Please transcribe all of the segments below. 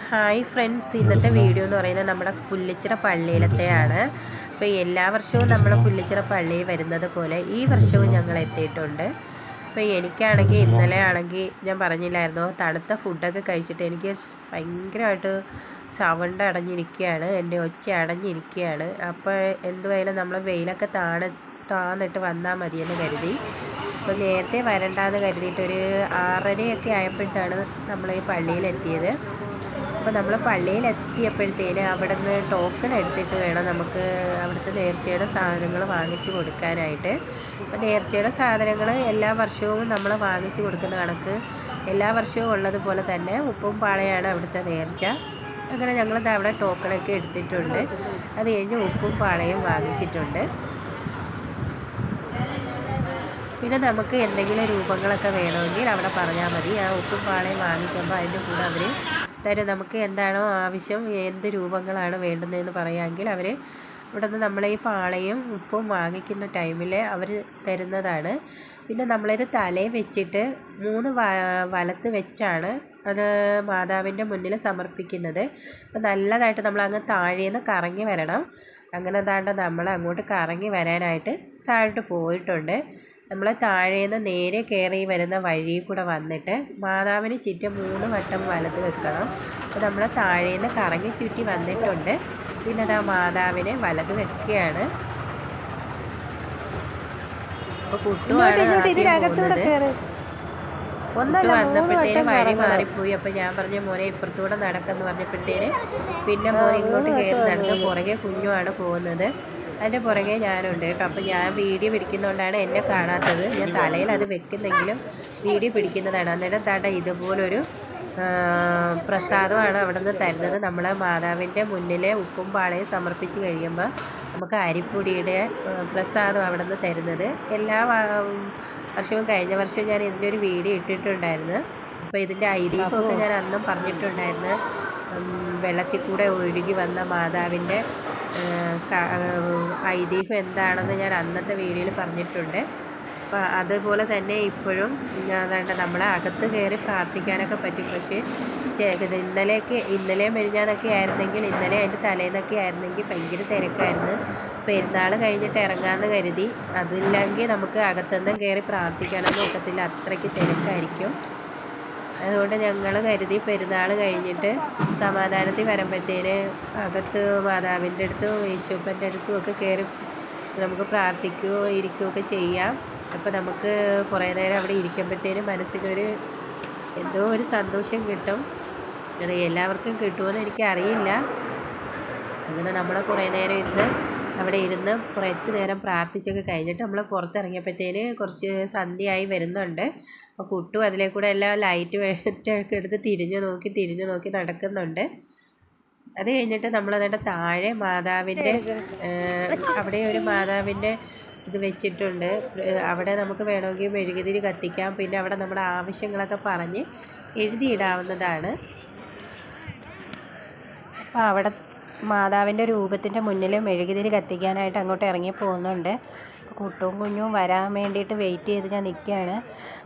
Hi friends, ഇന്നത്തെ video എന്ന് പറയുന്നത് നമ്മുടെ പുല്ലിച്ചിറ പള്ളിയിലത്തെയാണ്. അപ്പോൾ എല്ലാ വർഷവും നമ്മൾ പുല്ലിച്ചിറ പള്ളിയിൽ വരുന്നത് പോലെ ഈ വർഷവും ഞങ്ങൾ എത്തിയിട്ടുണ്ട്. അപ്പോൾ എനിക്കാണെങ്കിൽ ഇന്നലെ ആണെങ്കിൽ ഞാൻ പറഞ്ഞില്ലായിരുന്നോ, തണുത്ത ഫുഡൊക്കെ കഴിച്ചിട്ട് എനിക്ക് ഭയങ്കരമായിട്ട് സൗണ്ട് അടഞ്ഞിരിക്കുകയാണ്, എൻ്റെ ഒച്ച അടഞ്ഞിരിക്കുകയാണ്. അപ്പോൾ എന്തുവായാലും നമ്മൾ വെയിലൊക്കെ താന്നിട്ട് വന്നാൽ മതിയെന്ന് കരുതി. അപ്പോൾ നേരത്തെ വരണ്ടാന്ന് കരുതിയിട്ടൊരു 6:30 ആയപ്പോഴത്താണ് നമ്മൾ ഈ പള്ളിയിലെത്തിയത്. അപ്പോൾ നമ്മൾ പള്ളിയിലെത്തിയപ്പോഴത്തേന് അവിടെ നിന്ന് ടോക്കൺ എടുത്തിട്ട് വേണം നമുക്ക് അവിടുത്തെ നേർച്ചയുടെ സാധനങ്ങൾ വാങ്ങിച്ചു കൊടുക്കാനായിട്ട്. അപ്പോൾ നേർച്ചയുടെ സാധനങ്ങൾ എല്ലാ വർഷവും നമ്മൾ വാങ്ങിച്ചു കൊടുക്കുന്ന കണക്ക് എല്ലാ വർഷവും ഉള്ളതുപോലെ തന്നെ ഉപ്പും പാളയാണ് അവിടുത്തെ നേർച്ച. അങ്ങനെ ഞങ്ങളത് അവിടെ ടോക്കണൊക്കെ എടുത്തിട്ടുണ്ട്. അത് കഴിഞ്ഞ് ഉപ്പും പാളയും വാങ്ങിച്ചിട്ടുണ്ട്. പിന്നെ നമുക്ക് എന്തെങ്കിലും രൂപങ്ങളൊക്കെ വേണമെങ്കിൽ അവിടെ പറഞ്ഞാൽ മതി. ആ ഉപ്പും പാളയും വാങ്ങിക്കുമ്പോൾ അതിൻ്റെ കൂടെ അവർ തരും. നമുക്ക് എന്താണോ ആവശ്യം, എന്ത് രൂപങ്ങളാണ് വേണ്ടുന്നതെന്ന് പറയാമെങ്കിൽ അവർ ഇവിടെ നിന്ന് നമ്മളെ ഈ പാളയും ഉപ്പും വാങ്ങിക്കുന്ന ടൈമിൽ അവർ തരുന്നതാണ്. പിന്നെ നമ്മളിത് തലയിൽ വെച്ചിട്ട് 3 വലത്ത് വെച്ചാണ് അത് മാതാവിൻ്റെ മുന്നിൽ സമർപ്പിക്കുന്നത്. അപ്പോൾ നല്ലതായിട്ട് നമ്മളങ്ങ് താഴേന്ന് കറങ്ങി വരണം. അങ്ങനെ എന്താണ്ട് നമ്മൾ അങ്ങോട്ട് കറങ്ങി വരാനായിട്ട് താഴോട്ട് പോയിട്ടുണ്ട്. നമ്മൾ താഴേന്ന് നേരെ കയറി വരുന്ന വഴിയിൽ കൂടെ വന്നിട്ട് മാതാവിന് ചുറ്റും 3 വട്ടം വലത് വെക്കണം. അപ്പോൾ നമ്മൾ താഴേന്ന് കറങ്ങി ചുറ്റി വന്നിട്ടുണ്ട്. പിന്നെ അത് മാതാവിനെ വലത് വെക്കുകയാണ്. അപ്പോൾ കുട്ടുവാണ് വന്നപ്പോഴത്തേന് വഴി മാറിപ്പോയി. അപ്പോൾ ഞാൻ പറഞ്ഞു, മോനെ ഇപ്പുറത്തൂടെ നടക്കെന്ന് പറഞ്ഞപ്പോഴത്തേന് പിന്നെ മോനെ ഇങ്ങോട്ട് കയറി നടന്ന് പുറകെ കുഞ്ഞുമാണ് പോകുന്നത്. അതിൻ്റെ പുറകെ ഞാനുണ്ട് കേട്ടോ. അപ്പോൾ ഞാൻ വീഡിയോ പിടിക്കുന്നതുകൊണ്ടാണ് എന്നെ കാണാത്തത്. ഞാൻ തലയിൽ അത് വെക്കുന്നെങ്കിലും വീഡിയോ പിടിക്കുന്നതാണ്. അന്നേരം താണ്ട ഇതുപോലൊരു പ്രസാദമാണ് അവിടെ നിന്ന് തരുന്നത്. നമ്മൾ മാതാവിൻ്റെ മുന്നിലെ ഉപ്പും പാളയും സമർപ്പിച്ച് കഴിയുമ്പോൾ നമുക്ക് അരിപ്പൊടിയുടെ പ്രസാദം അവിടെ നിന്ന് തരുന്നത്. എല്ലാ വർഷവും കഴിഞ്ഞ വർഷവും ഞാൻ ഇതിൻ്റെ ഒരു വീഡിയോ ഇട്ടിട്ടുണ്ടായിരുന്നു. അപ്പോൾ ഇതിൻ്റെ ഐതിഹ്യമൊക്കെ ഞാൻ അന്നും പറഞ്ഞിട്ടുണ്ടായിരുന്നു. വെള്ളത്തിൽ കൂടെ ഒഴുകി വന്ന മാതാവിൻ്റെ ഐതിഹ്യം എന്താണെന്ന് ഞാൻ അന്നത്തെ വീഡിയോയിൽ പറഞ്ഞിട്ടുണ്ട്. അപ്പോൾ അതുപോലെ തന്നെ ഇപ്പോഴും നമ്മളെ അകത്ത് കയറി പ്രാർത്ഥിക്കാനൊക്കെ പറ്റും. പക്ഷേ ഇന്നലെ മെരിഞ്ഞാന്നൊക്കെ ആയിരുന്നെങ്കിൽ, ഇന്നലെ അതിൻ്റെ തലേന്നൊക്കെ ആയിരുന്നെങ്കിൽ ഭയങ്കര തിരക്കായിരുന്നു. പെരുന്നാൾ കഴിഞ്ഞിട്ട് ഇറങ്ങാമെന്ന് കരുതി. അതില്ലെങ്കിൽ നമുക്ക് അകത്തുനിന്നും കയറി പ്രാർത്ഥിക്കാനൊന്നും ഒക്കത്തില്ല, അത്രയ്ക്ക് തിരക്കായിരിക്കും. അതുകൊണ്ട് ഞങ്ങൾ കരുതി പെരുന്നാൾ കഴിഞ്ഞിട്ട് സമാധാനത്തിൽ വരുമ്പോഴത്തേന് അകത്ത് മാതാവിൻ്റെ അടുത്തും യേശുപ്പൻ്റെ അടുത്തും ഒക്കെ കയറി നമുക്ക് പ്രാർത്ഥിക്കുകയോ ഇരിക്കുകയോ ഒക്കെ ചെയ്യാം. അപ്പോൾ നമുക്ക് കുറേ നേരം അവിടെ ഇരിക്കുമ്പോഴത്തേനും മനസ്സിനൊരു എന്തോ ഒരു സന്തോഷം കിട്ടും. അത് എല്ലാവർക്കും കിട്ടുമെന്ന് എനിക്കറിയില്ല. അങ്ങനെ നമ്മൾ കുറേ നേരം അവിടെ ഇരുന്ന് കുറച്ച് നേരം പ്രാർത്ഥിച്ചൊക്കെ കഴിഞ്ഞിട്ട് നമ്മൾ പുറത്തിറങ്ങിയപ്പോഴത്തേന് കുറച്ച് സന്ധ്യയായി വരുന്നുണ്ട്. അപ്പോൾ കുട്ടും അതിലെ കൂടെ എല്ലാം ലൈറ്റ് വെട്ടൊക്കെ എടുത്ത് തിരിഞ്ഞു നോക്കി നടക്കുന്നുണ്ട്. അത് കഴിഞ്ഞിട്ട് നമ്മൾ അതിൻ്റെ താഴെ മാതാവിൻ്റെ അവിടെ ഒരു മാതാവിൻ്റെ ഇത് വെച്ചിട്ടുണ്ട്. അവിടെ നമുക്ക് വേണമെങ്കിൽ മെഴുകുതിരി കത്തിക്കാം. പിന്നെ അവിടെ നമ്മുടെ ആവശ്യങ്ങളൊക്കെ പറഞ്ഞ് എഴുതിയിടാവുന്നതാണ്. അപ്പോൾ അവിടെ മാതാവിൻ്റെ രൂപത്തിൻ്റെ മുന്നിൽ മെഴുകുതിരി കത്തിക്കാനായിട്ട് അങ്ങോട്ട് ഇറങ്ങി പോകുന്നുണ്ട്. കുട്ടും കുഞ്ഞും വരാൻ വേണ്ടിയിട്ട് വെയിറ്റ് ചെയ്ത് ഞാൻ നിൽക്കുകയാണ്.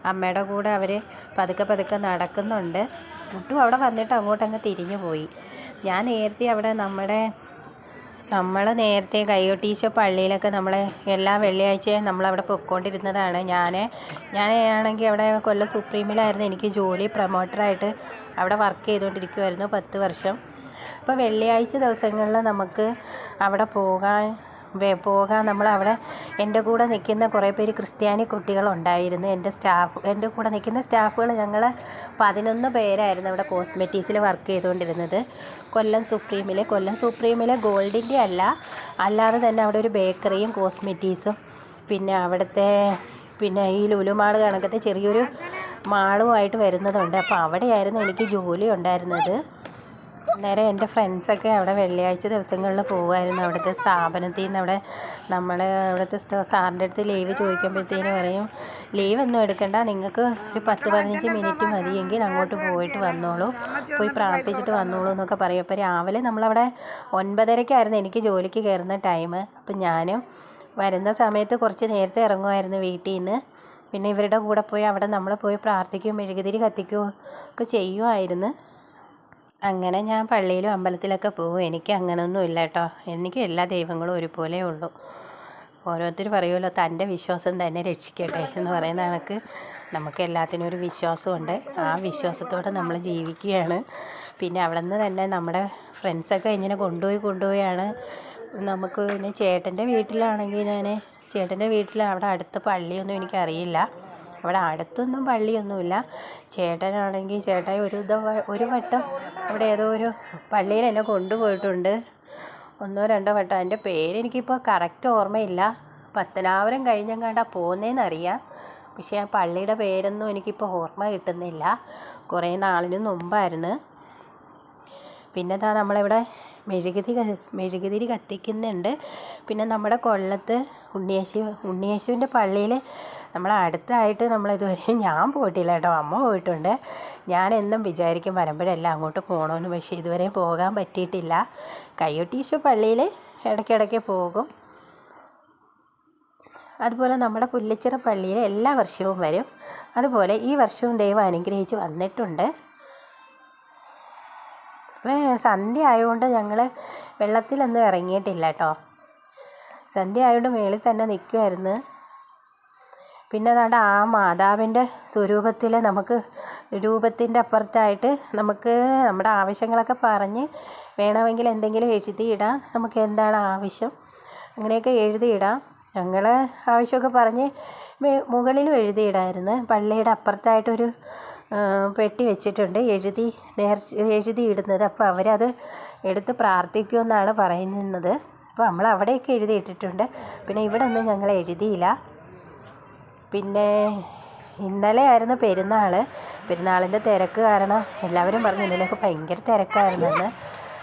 അമ്മയുടെ കൂടെ അവർ പതുക്കെ നടക്കുന്നുണ്ട്. കുട്ടും അവിടെ വന്നിട്ട് അങ്ങോട്ടങ്ങ് തിരിഞ്ഞു പോയി. ഞാൻ നേരത്തെ അവിടെ നമ്മൾ നേരത്തെ കൈകൊട്ടീശ പള്ളിയിലൊക്കെ നമ്മൾ എല്ലാ വെള്ളിയാഴ്ചയും നമ്മളവിടെ പൊയ്ക്കൊണ്ടിരുന്നതാണ്. ഞാനാണെങ്കിൽ അവിടെ കൊല്ലം സുപ്രീമിലായിരുന്നു എനിക്ക് ജോലി. പ്രൊമോട്ടറായിട്ട് അവിടെ വർക്ക് ചെയ്തുകൊണ്ടിരിക്കുമായിരുന്നു 10 വർഷം. അപ്പോൾ വെള്ളിയാഴ്ച ദിവസങ്ങളിൽ നമുക്ക് അവിടെ പോകാൻ നമ്മളവിടെ എൻ്റെ കൂടെ നിൽക്കുന്ന കുറേ പേര് ക്രിസ്ത്യാനി കുട്ടികളുണ്ടായിരുന്നു. എൻ്റെ കൂടെ നിൽക്കുന്ന സ്റ്റാഫുകൾ ഞങ്ങൾ 11 പേരായിരുന്നു അവിടെ കോസ്മെറ്റീസിൽ വർക്ക് ചെയ്തുകൊണ്ടിരുന്നത്. കൊല്ലം സുപ്രീമിലെ ഗോൾഡിൻ്റെ അല്ലാതെ തന്നെ അവിടെ ഒരു ബേക്കറിയും കോസ്മെറ്റീസും പിന്നെ ഈ ലുലു മാൾ കണക്കത്തെ ചെറിയൊരു മാളുമായിട്ട് വരുന്നതുണ്ട്. അപ്പോൾ അവിടെയായിരുന്നു എനിക്ക് ജോലി ഉണ്ടായിരുന്നത്. അന്നേരം എൻ്റെ ഫ്രണ്ട്സൊക്കെ അവിടെ വെള്ളിയാഴ്ച ദിവസങ്ങളിൽ പോകുമായിരുന്നു. അവിടുത്തെ സ്ഥാപനത്തിൽ നിന്ന് അവിടുത്തെ സാറിൻ്റെ അടുത്ത് ലീവ് ചോദിക്കുമ്പോഴത്തേന് പറയും, ലീവൊന്നും എടുക്കണ്ട, നിങ്ങൾക്ക് ഒരു 10-15 മിനിറ്റ് മതിയെങ്കിൽ അങ്ങോട്ട് പോയിട്ട് വന്നോളൂ, പോയി പ്രാർത്ഥിച്ചിട്ട് വന്നോളൂ എന്നൊക്കെ പറയും. അപ്പോൾ രാവിലെ നമ്മളവിടെ 9:30 എനിക്ക് ജോലിക്ക് കയറുന്ന ടൈം. അപ്പം ഞാനും വരുന്ന സമയത്ത് കുറച്ച് നേരത്തെ ഇറങ്ങുമായിരുന്നു വീട്ടിൽ നിന്ന്. പിന്നെ ഇവരുടെ കൂടെ പോയി അവിടെ നമ്മൾ പോയി പ്രാർത്ഥിക്കുകയും മെഴുകുതിരി കത്തിക്കുകയും ഒക്കെ ചെയ്യുമായിരുന്നു. അങ്ങനെ ഞാൻ പള്ളിയിലും അമ്പലത്തിലൊക്കെ പോകും. എനിക്ക് അങ്ങനെയൊന്നും ഇല്ല കേട്ടോ. എനിക്ക് എല്ലാ ദൈവങ്ങളും ഒരുപോലെ ഉള്ളൂ. ഓരോരുത്തർ പറയുമല്ലോ തൻ്റെ വിശ്വാസം തന്നെ രക്ഷിക്കട്ടെ എന്ന് പറയുന്ന കണക്ക് നമുക്ക് എല്ലാത്തിനും ഒരു വിശ്വാസമുണ്ട്. ആ വിശ്വാസത്തോടെ നമ്മൾ ജീവിക്കുകയാണ്. പിന്നെ അവിടെ നിന്ന് തന്നെ നമ്മുടെ ഫ്രണ്ട്സൊക്കെ ഇങ്ങനെ കൊണ്ടുപോയാണ് നമുക്ക്. പിന്നെ ചേട്ടൻ്റെ വീട്ടിലാണെങ്കിൽ ചേട്ടൻ്റെ വീട്ടിൽ അവിടെ അടുത്ത പള്ളിയൊന്നും എനിക്കറിയില്ല. അവിടെ അടുത്തൊന്നും പള്ളിയൊന്നുമില്ല. ചേട്ടനാണെങ്കിൽ ചേട്ടായി ഒരു വട്ടം അവിടെ ഏതോ ഒരു പള്ളിയിൽ എന്നെ കൊണ്ടുപോയിട്ടുണ്ട്. 1 2 വട്ടം. അതിൻ്റെ പേരെനിക്കിപ്പോൾ കറക്റ്റ് ഓർമ്മയില്ല. പത്തനാപുരം കഴിഞ്ഞെങ്ങാണ്ടാ പോകുന്നതെന്നറിയാം. പക്ഷേ ആ പള്ളിയുടെ പേരൊന്നും എനിക്കിപ്പോൾ ഓർമ്മ കിട്ടുന്നില്ല. കുറേ നാളിന് മുമ്പായിരുന്നു. പിന്നെ നമ്മളിവിടെ മെഴുകുതിരി കത്തിക്കുന്നുണ്ട്. പിന്നെ നമ്മുടെ കൊല്ലത്ത് ഉണ്ണിയേശുവിൻ്റെ പള്ളിയിൽ നമ്മൾ അടുത്തായിട്ട് നമ്മളിതുവരെ ഞാൻ പോയിട്ടില്ല കേട്ടോ. അമ്മ പോയിട്ടുണ്ട്. ഞാൻ എന്നും വിചാരിക്കും വരുമ്പോഴെല്ലാം അങ്ങോട്ട് പോകണമെന്ന്. പക്ഷേ ഇതുവരെ പോകാൻ പറ്റിയിട്ടില്ല. കയ്യൊട്ടീശു പള്ളിയിൽ ഇടയ്ക്കിടയ്ക്ക് പോകും. അതുപോലെ നമ്മുടെ പുല്ലിച്ചിറ പള്ളിയിൽ എല്ലാ വർഷവും വരും. അതുപോലെ ഈ വർഷവും ദൈവം അനുഗ്രഹിച്ച് വന്നിട്ടുണ്ട്. അപ്പോൾ സന്ധ്യ ആയതുകൊണ്ട് ഞങ്ങൾ വെള്ളത്തിലൊന്നും ഇറങ്ങിയിട്ടില്ല കേട്ടോ. സന്ധ്യ ആയതുകൊണ്ട് മേളിൽ തന്നെ നിൽക്കുമായിരുന്നു. പിന്നെ ആ മാതാവിൻ്റെ സ്വരൂപത്തിൽ നമുക്ക് രൂപത്തിൻ്റെ അപ്പുറത്തായിട്ട് നമുക്ക് നമ്മുടെ ആവശ്യങ്ങളൊക്കെ പറഞ്ഞ് വേണമെങ്കിൽ എന്തെങ്കിലും എഴുതിയിടാം. നമുക്ക് എന്താണ് ആവശ്യം അങ്ങനെയൊക്കെ എഴുതിയിടാം. ഞങ്ങൾ ആവശ്യമൊക്കെ പറഞ്ഞ് മുകളിലും എഴുതിയിടായിരുന്നു. പള്ളിയുടെ അപ്പുറത്തായിട്ടൊരു പെട്ടി വെച്ചിട്ടുണ്ട് എഴുതിയിടുന്നത്. അപ്പോൾ അവരത് എടുത്ത് പ്രാർത്ഥിക്കുമെന്നാണ് പറയുന്നത്. അപ്പോൾ നമ്മൾ അവിടെയൊക്കെ എഴുതിയിട്ടിട്ടുണ്ട്. പിന്നെ ഇവിടെ ഒന്നും ഞങ്ങൾ എഴുതിയില്ല. പിന്നെ ഇന്നലെ ആയിരുന്നു പെരുന്നാളിൻ്റെ തിരക്ക് കാരണം എല്ലാവരും പറഞ്ഞു ഇന്നലെയൊക്കെ ഭയങ്കര തിരക്കായിരുന്നെന്ന്.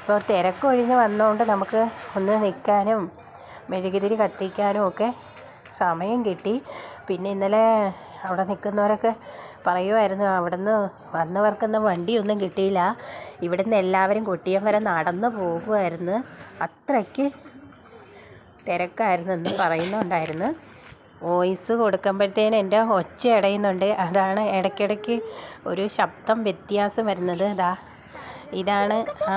അപ്പോൾ തിരക്കൊഴിഞ്ഞ് വന്നതുകൊണ്ട് നമുക്ക് ഒന്ന് നിൽക്കാനും മെഴുകുതിരി കത്തിക്കാനും ഒക്കെ സമയം കിട്ടി. പിന്നെ ഇന്നലെ അവിടെ നിൽക്കുന്നവരൊക്കെ പറയുമായിരുന്നു അവിടുന്ന് വന്നവർക്കൊന്നും വണ്ടിയൊന്നും കിട്ടിയില്ല. ഇവിടുന്ന് എല്ലാവരും കൊട്ടിയം വരെ നടന്നു പോകുമായിരുന്നു. അത്രയ്ക്ക് തിരക്കായിരുന്നെന്ന് പറയുന്നുണ്ടായിരുന്നു. വോയിസ് കൊടുക്കുമ്പോഴത്തേന് എൻ്റെ ഒച്ച അടയുന്നുണ്ട്. അതാണ് ഇടയ്ക്കിടയ്ക്ക് ഒരു ശബ്ദം വ്യത്യാസം വരുന്നത്. ഇതാണ് ആ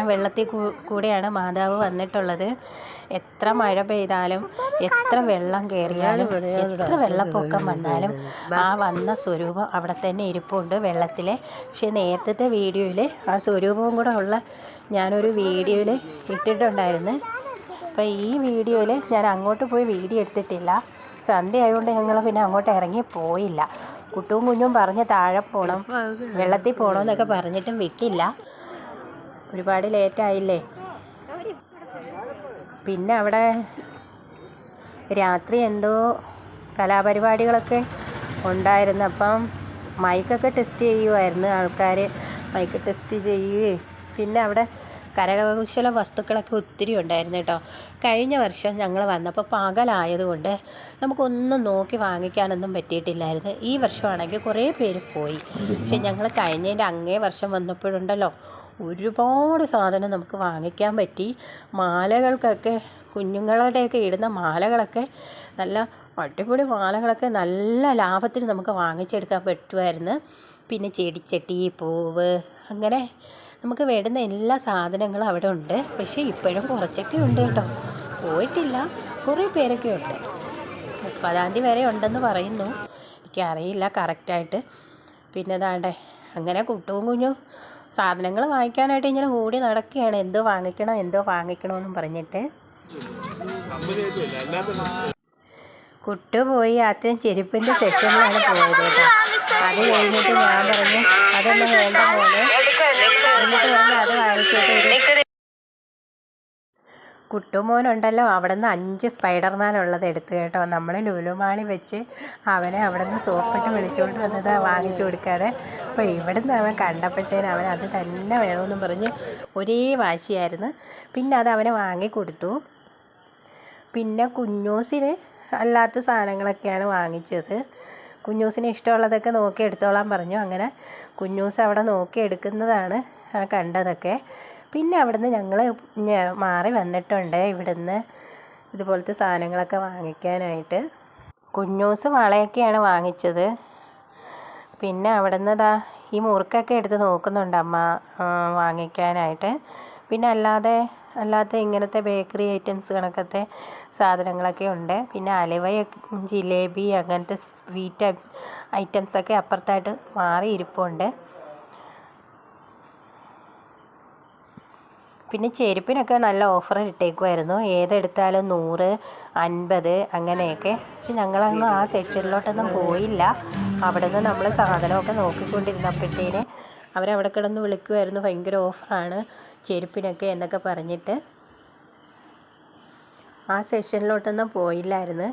വെള്ളത്തിൽ കൂടെയാണ് മാതാവ് വന്നിട്ടുള്ളത്. എത്ര മഴ പെയ്താലും എത്ര വെള്ളം കയറിയാലും എത്ര വെള്ളപ്പൊക്കം വന്നാലും ആ വന്ന സ്വരൂപം അവിടെ തന്നെ ഇരിപ്പുണ്ട് വെള്ളത്തിലെ. പക്ഷേ നേരത്തെ വീഡിയോയിൽ ആ സ്വരൂപവും കൂടെ ഉള്ള ഞാനൊരു വീഡിയോയിൽ ഇട്ടിട്ടുണ്ടായിരുന്നു. അപ്പോൾ ഈ വീഡിയോയിൽ ഞാൻ അങ്ങോട്ട് പോയി വീഡിയോ എടുത്തിട്ടില്ല. സന്ധ്യ ആയതുകൊണ്ട് ഞങ്ങൾ പിന്നെ അങ്ങോട്ട് ഇറങ്ങി പോയില്ല. കുട്ടുവും കുഞ്ഞും പറഞ്ഞ് താഴെ പോകണം വെള്ളത്തിൽ പോകണമെന്നൊക്കെ പറഞ്ഞിട്ടും വിട്ടില്ല. ഒരുപാട് ലേറ്റായില്ലേ. പിന്നെ അവിടെ രാത്രി എന്തോ കലാപരിപാടികളൊക്കെ ഉണ്ടായിരുന്നു. അപ്പം മൈക്കൊക്കെ ടെസ്റ്റ് ചെയ്യുമായിരുന്നു ആൾക്കാർ. മൈക്ക് ടെസ്റ്റ് ചെയ്യുകയും പിന്നെ അവിടെ കരകൗശല വസ്തുക്കളൊക്കെ ഒത്തിരി ഉണ്ടായിരുന്നു കേട്ടോ. കഴിഞ്ഞ വർഷം ഞങ്ങൾ വന്നപ്പോൾ പകലായതുകൊണ്ട് നമുക്കൊന്നും നോക്കി വാങ്ങിക്കാനൊന്നും പറ്റിയിട്ടില്ലായിരുന്നു. ഈ വർഷമാണെങ്കിൽ കുറേ പേര് പോയി. പക്ഷെ ഞങ്ങൾ കഴിഞ്ഞതിൻ്റെ അങ്ങേ വർഷം വന്നപ്പോഴുണ്ടല്ലോ ഒരുപാട് സാധനം നമുക്ക് വാങ്ങിക്കാൻ പറ്റി. മാലകൾക്കൊക്കെ കുഞ്ഞുങ്ങളുടെയൊക്കെ ഇടുന്ന മാലകളൊക്കെ നല്ല അടിപൊളി മാലകളൊക്കെ നല്ല ലാഭത്തിൽ നമുക്ക് വാങ്ങിച്ചെടുക്കാൻ പറ്റുമായിരുന്നു. പിന്നെ ചെടിച്ചട്ടി, പൂവ്, അങ്ങനെ നമുക്ക് വേണ്ടുന്ന എല്ലാ സാധനങ്ങളും അവിടെ ഉണ്ട്. പക്ഷേ ഇപ്പോഴും കുറച്ചൊക്കെ ഉണ്ട് കേട്ടോ. പോയിട്ടില്ല, കുറേ പേരൊക്കെ ഉണ്ട്. 30-ാം തീയതി വരെ ഉണ്ടെന്ന് പറയുന്നു. എനിക്കറിയില്ല കറക്റ്റായിട്ട്. പിന്നെ അങ്ങനെ കുട്ടുവും കുഞ്ഞും സാധനങ്ങൾ വാങ്ങിക്കാനായിട്ട് ഇങ്ങനെ ഓടി നടക്കുകയാണ്. എന്തോ വാങ്ങിക്കണമെന്നും പറഞ്ഞിട്ട്. കുട്ടു പോയി ആദ്യം ചെരുപ്പിൻ്റെ സെക്ഷനിലാണ് പോയത് കേട്ടോ. അത് കഴിഞ്ഞിട്ട് ഞാൻ പറഞ്ഞു അതൊന്നും വേണ്ട പോലെ, എന്നിട്ട് പറഞ്ഞ് അത് വാങ്ങിച്ചിട്ട് കുട്ടുമോനുണ്ടല്ലോ അവിടെ നിന്ന് 5 സ്പൈഡർമാൻ ഉള്ളത് എടുത്തു കേട്ടോ. നമ്മൾ ലുലുമാളി വെച്ച് അവനെ അവിടെ നിന്ന് സോപ്പിട്ട് വിളിച്ചുകൊണ്ട് വന്നത് വാങ്ങിച്ചു കൊടുക്കാതെ. അപ്പോൾ ഇവിടെ നിന്ന് അവൻ കണ്ടപ്പോഴത്തേന് അവൻ അത് തന്നെ വേണമെന്നും പറഞ്ഞ് ഒരേ വാശിയായിരുന്നു. പിന്നെ അത് അവനെ വാങ്ങിക്കൊടുത്തു. പിന്നെ കുഞ്ഞൂസിന് അല്ലാത്ത സാധനങ്ങളൊക്കെയാണ് വാങ്ങിച്ചത്. കുഞ്ഞൂസിന് ഇഷ്ടമുള്ളതൊക്കെ നോക്കി എടുത്തോളാൻ പറഞ്ഞു. അങ്ങനെ കുഞ്ഞൂസ് അവിടെ നോക്കി എടുക്കുന്നതാണ് കണ്ടതൊക്കെ. പിന്നെ അവിടുന്ന് ഞങ്ങൾ മാറി വന്നിട്ടുണ്ട് ഇവിടുന്ന് ഇതുപോലത്തെ സാധനങ്ങളൊക്കെ വാങ്ങിക്കാനായിട്ട്. കുഞ്ഞൂസ് വളയൊക്കെയാണ് വാങ്ങിച്ചത്. പിന്നെ അവിടുന്ന് ഈ മുറുക്കൊക്കെ എടുത്ത് നോക്കുന്നുണ്ട് അമ്മ വാങ്ങിക്കാനായിട്ട്. പിന്നെ അല്ലാത്ത ഇങ്ങനത്തെ ബേക്കറി ഐറ്റംസ് കണക്കത്തെ സാധനങ്ങളൊക്കെ ഉണ്ട്. പിന്നെ അലുവ, ജിലേബി അങ്ങനത്തെ സ്വീറ്റ് ഐറ്റംസൊക്കെ അപ്പുറത്തായിട്ട് മാറി ഇരിപ്പുണ്ട്. പിന്നെ ചെരുപ്പിനൊക്കെ നല്ല ഓഫർ ഇട്ടേക്കുമായിരുന്നു. ഏതെടുത്താലും 100, 50 അങ്ങനെയൊക്കെ. പക്ഷെ ഞങ്ങളൊന്നും ആ സെക്ഷനിലോട്ടൊന്നും പോയില്ല. അവിടെ നിന്ന് നമ്മൾ സാധനമൊക്കെ നോക്കിക്കൊണ്ടിരുന്നപ്പോഴത്തേന് അവരവിടെ കിടന്ന് വിളിക്കുമായിരുന്നു, ഭയങ്കര ഓഫറാണ് ചെരുപ്പിനൊക്കെ എന്നൊക്കെ പറഞ്ഞിട്ട്. ആ സെക്ഷനിലോട്ടൊന്നും പോയില്ലായിരുന്നു.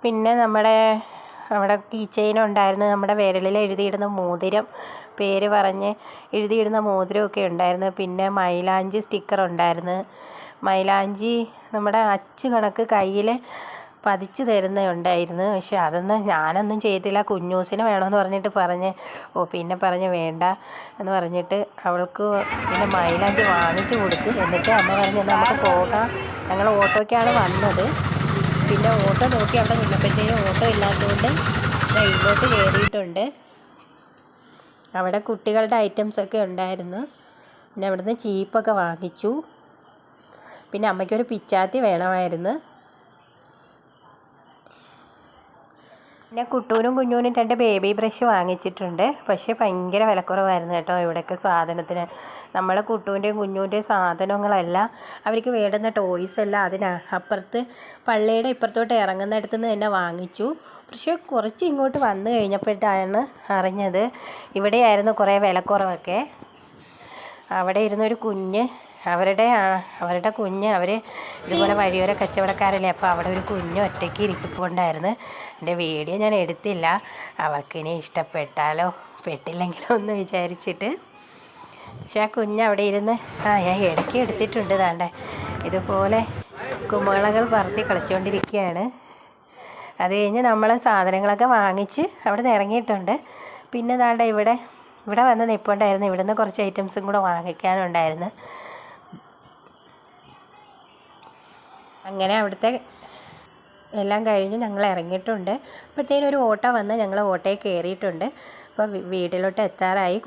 പിന്നെ അവിടെ കീ ചെയിൻ ഉണ്ടായിരുന്നു. നമ്മുടെ വിരലിൽ എഴുതിയിടുന്ന മോതിരം, പേര് പറഞ്ഞ് എഴുതിയിടുന്ന മോതിരമൊക്കെ ഉണ്ടായിരുന്നു. പിന്നെ മൈലാഞ്ചി സ്റ്റിക്കർ ഉണ്ടായിരുന്നു. മൈലാഞ്ചി നമ്മുടെ അച്ച് കണക്ക് കയ്യിൽ പതിച്ച് തരുന്നുണ്ടായിരുന്നു. പക്ഷെ ഞാനൊന്നും ചെയ്തില്ല. കുഞ്ഞൂസിന് വേണമെന്ന് പറഞ്ഞിട്ട് പിന്നെ പറഞ്ഞ് വേണ്ട എന്ന് പറഞ്ഞിട്ട് അവൾക്ക് പിന്നെ മൈലാഞ്ചി വാങ്ങിച്ചു കൊടുത്തു. എന്നിട്ട് അമ്മ പറഞ്ഞു നമുക്ക് പോകാം, ഞങ്ങൾ ഓട്ടോയ്ക്കാണ് വന്നത്. പിന്നെ ഓട്ടോ നോക്കി അവിടെ നിന്നപ്പോഴത്തേക്കും ഓട്ടോ ഇല്ലാത്തതുകൊണ്ട് ഇങ്ങോട്ട് കയറിയിട്ടുണ്ട്. അവിടെ കുട്ടികളുടെ ഐറ്റംസൊക്കെ ഉണ്ടായിരുന്നു. പിന്നെ അവിടുന്ന് ചീപ്പൊക്കെ വാങ്ങിച്ചു. പിന്നെ അമ്മയ്ക്കൊരു പിച്ചാത്തി വേണമായിരുന്നു. പിന്നെ കുട്ടൂനും കുഞ്ഞൂനും 2 ബേബി ബ്രഷ് വാങ്ങിച്ചിട്ടുണ്ട്. പക്ഷേ ഭയങ്കര വിലക്കുറവായിരുന്നു കേട്ടോ ഇവിടെയൊക്കെ സാധനത്തിന്. നമ്മളെ കുട്ടൂൻ്റെയും കുഞ്ഞൂൻ്റെയും സാധനങ്ങളെല്ലാം അവർക്ക് വേണ്ടുന്ന ടോയ്സ് എല്ലാം അപ്പുറത്ത് പള്ളിയുടെ ഇപ്പുറത്തോട്ട് ഇറങ്ങുന്നിടത്തു നിന്ന് തന്നെ വാങ്ങിച്ചു. പക്ഷേ കുറച്ച് ഇങ്ങോട്ട് വന്നു കഴിഞ്ഞപ്പോഴാണ് അറിഞ്ഞത് ഇവിടെയായിരുന്നു കുറേ വിലക്കുറവൊക്കെ. അവിടെ ഇരുന്നൊരു കുഞ്ഞ് അവരുടെ കുഞ്ഞ് ഇതുപോലെ വഴിയോര കച്ചവടക്കാരല്ലേ, അപ്പോൾ അവിടെ ഒരു കുഞ്ഞ് ഒറ്റയ്ക്ക് ഇരിപ്പുണ്ടായിരുന്നു. എൻ്റെ വീഡിയോ ഞാൻ എടുത്തില്ല, അവർക്കിനി ഇഷ്ടപ്പെട്ടാലോ പെട്ടില്ലെങ്കിലോ എന്ന് വിചാരിച്ചിട്ട്. പക്ഷെ ആ കുഞ്ഞ് അവിടെ ഇരുന്ന് ഞാൻ ഇടയ്ക്ക് എടുത്തിട്ടുണ്ട്. താണ്ടെ ഇതുപോലെ കുമ്മളകൾ പറത്തി കളിച്ചുകൊണ്ടിരിക്കുകയാണ്. അത് കഴിഞ്ഞ് നമ്മൾ സാധനങ്ങളൊക്കെ വാങ്ങിച്ച് അവിടെ നിന്ന് ഇറങ്ങിയിട്ടുണ്ട്. പിന്നെ താണ്ടെ ഇവിടെ വന്ന് നിൽപ്പുണ്ടായിരുന്നു. ഇവിടെ നിന്ന് കുറച്ച് ഐറ്റംസും കൂടെ വാങ്ങിക്കാനുണ്ടായിരുന്നു. അങ്ങനെ അവിടുത്തെ എല്ലാം കഴിഞ്ഞ് ഞങ്ങൾ ഇറങ്ങിയിട്ടുണ്ട്. അപ്പോഴത്തേനും ഒരു ഓട്ടോ വന്ന് ഞങ്ങൾ ഓട്ടോയിൽ കയറിയിട്ടുണ്ട്. അപ്പോൾ വീട്ടിലോട്ട് എത്താറായി.